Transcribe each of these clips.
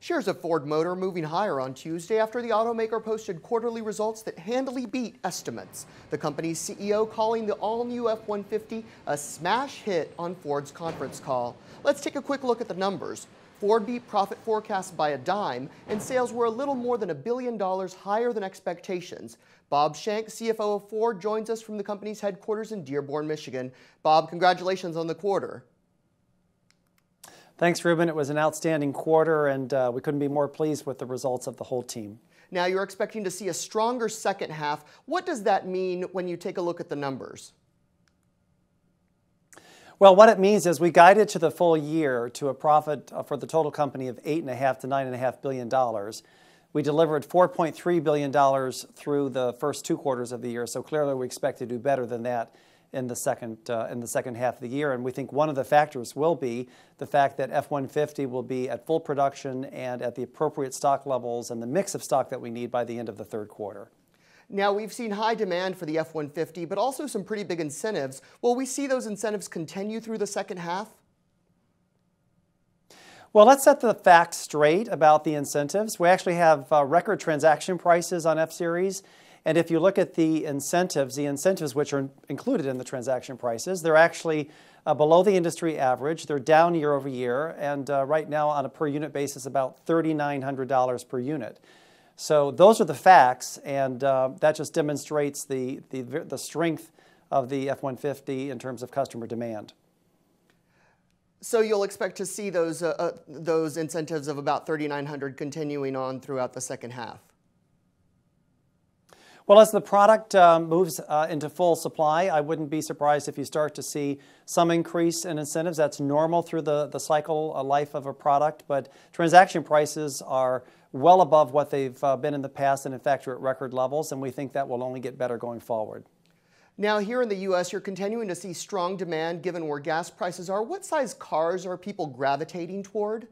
Shares of Ford Motor moving higher on Tuesday after the automaker posted quarterly results that handily beat estimates. The company's CEO calling the all-new F-150 a smash hit on Ford's conference call. Let's take a quick look at the numbers. Ford beat profit forecasts by a dime, and sales were a little more than $1 billion higher than expectations. Bob Shanks, CFO of Ford, joins us from the company's headquarters in Dearborn, Michigan. Bob, congratulations on the quarter. Thanks, Ruben. It was an outstanding quarter, and we couldn't be more pleased with the results of the whole team. Now, you're expecting to see a stronger second half. What does that mean when you take a look at the numbers? Well, what it means is we guided to the full year to a profit for the total company of $8.5 to $9.5 billion. We delivered $4.3 billion through the first 2 quarters of the year, so clearly we expect to do better than that in the second half of the year. And we think one of the factors will be the fact that F-150 will be at full production and at the appropriate stock levels and the mix of stock that we need by the end of the third quarter. Now, we've seen high demand for the F-150, but also some pretty big incentives. Will we see those incentives continue through the second half? Well, let's set the facts straight about the incentives. We actually have record transaction prices on F-Series. And if you look at the incentives which are included in the transaction prices, they're actually below the industry average. They're down year over year, and right now on a per unit basis about $3,900 per unit. So those are the facts, and that just demonstrates the strength of the F-150 in terms of customer demand. So you'll expect to see those incentives of about $3,900 continuing on throughout the second half? Well, as the product moves into full supply, I wouldn't be surprised if you start to see some increase in incentives. That's normal through the cycle life of a product, but transaction prices are well above what they've been in the past, and in fact are at record levels, and we think that will only get better going forward. Now, here in the U.S., you're continuing to see strong demand given where gas prices are. What size cars are people gravitating toward?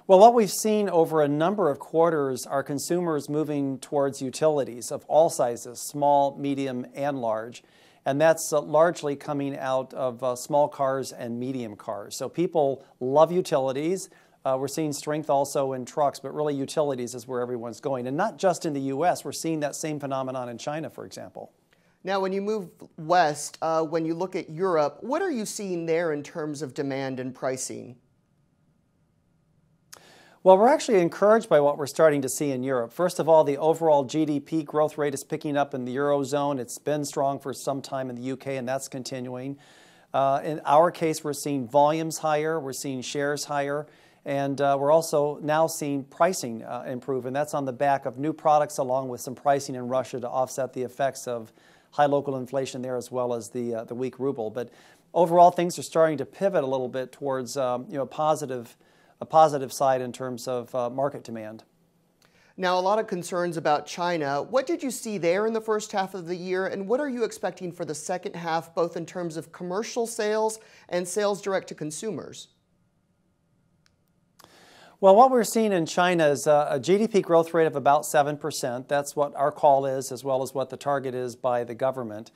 Well, what we've seen over a number of quarters are consumers moving towards utilities of all sizes, small, medium, and large. And that's largely coming out of small cars and medium cars. So people love utilities. We're seeing strength also in trucks, but really utilities is where everyone's going. And not just in the U.S., we're seeing that same phenomenon in China, for example. Now, when you move west, when you look at Europe, what are you seeing there in terms of demand and pricing? Well, we're actually encouraged by what we're starting to see in Europe. First of all, the overall GDP growth rate is picking up in the Eurozone. It's been strong for some time in the UK, and that's continuing. In our case, we're seeing volumes higher, we're seeing shares higher, and we're also now seeing pricing improve, and that's on the back of new products along with some pricing in Russia to offset the effects of high local inflation there as well as the weak ruble. But overall, things are starting to pivot a little bit towards a positive side in terms of market demand. Now, a lot of concerns about China. What did you see there in the first half of the year, and what are you expecting for the second half, both in terms of commercial sales and sales direct to consumers? Well, what we're seeing in China is a GDP growth rate of about 7%. That's what our call is, as well as what the target is by the government.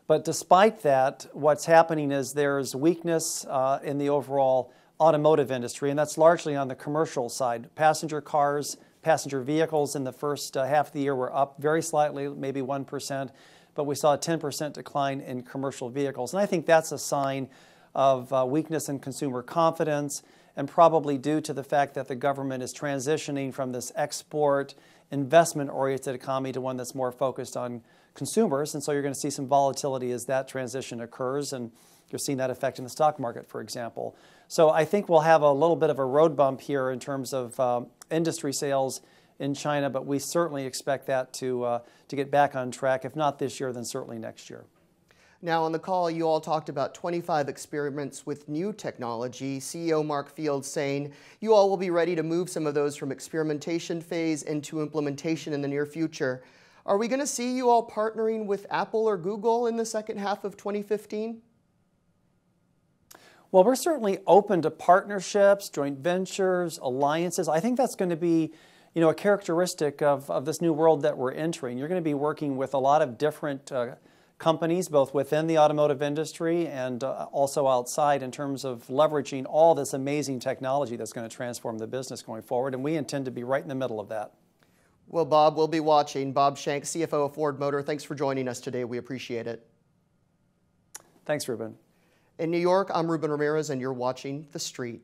But despite that, what's happening is there's weakness in the overall automotive industry, and that's largely on the commercial side. Passenger cars, passenger vehicles in the first half of the year were up very slightly, maybe 1%, but we saw a 10% decline in commercial vehicles. And I think that's a sign of weakness in consumer confidence, and probably due to the fact that the government is transitioning from this export, investment-oriented economy to one that's more focused on consumers. And so you're going to see some volatility as that transition occurs, and you're seeing that effect in the stock market, for example. So I think we'll have a little bit of a road bump here in terms of industry sales in China, but we certainly expect that to get back on track, if not this year, then certainly next year. Now, on the call, you all talked about 25 experiments with new technology. CEO Mark Fields saying you all will be ready to move some of those from experimentation phase into implementation in the near future. Are we going to see you all partnering with Apple or Google in the second half of 2015? Well, we're certainly open to partnerships, joint ventures, alliances. I think that's going to be, a characteristic of this new world that we're entering. You're going to be working with a lot of different companies, both within the automotive industry and also outside, in terms of leveraging all this amazing technology that's going to transform the business going forward, and we intend to be right in the middle of that. Well, Bob, we'll be watching. Bob Shanks, CFO of Ford Motor, thanks for joining us today. We appreciate it. Thanks, Ruben. In New York, I'm Ruben Ramirez, and you're watching The Street.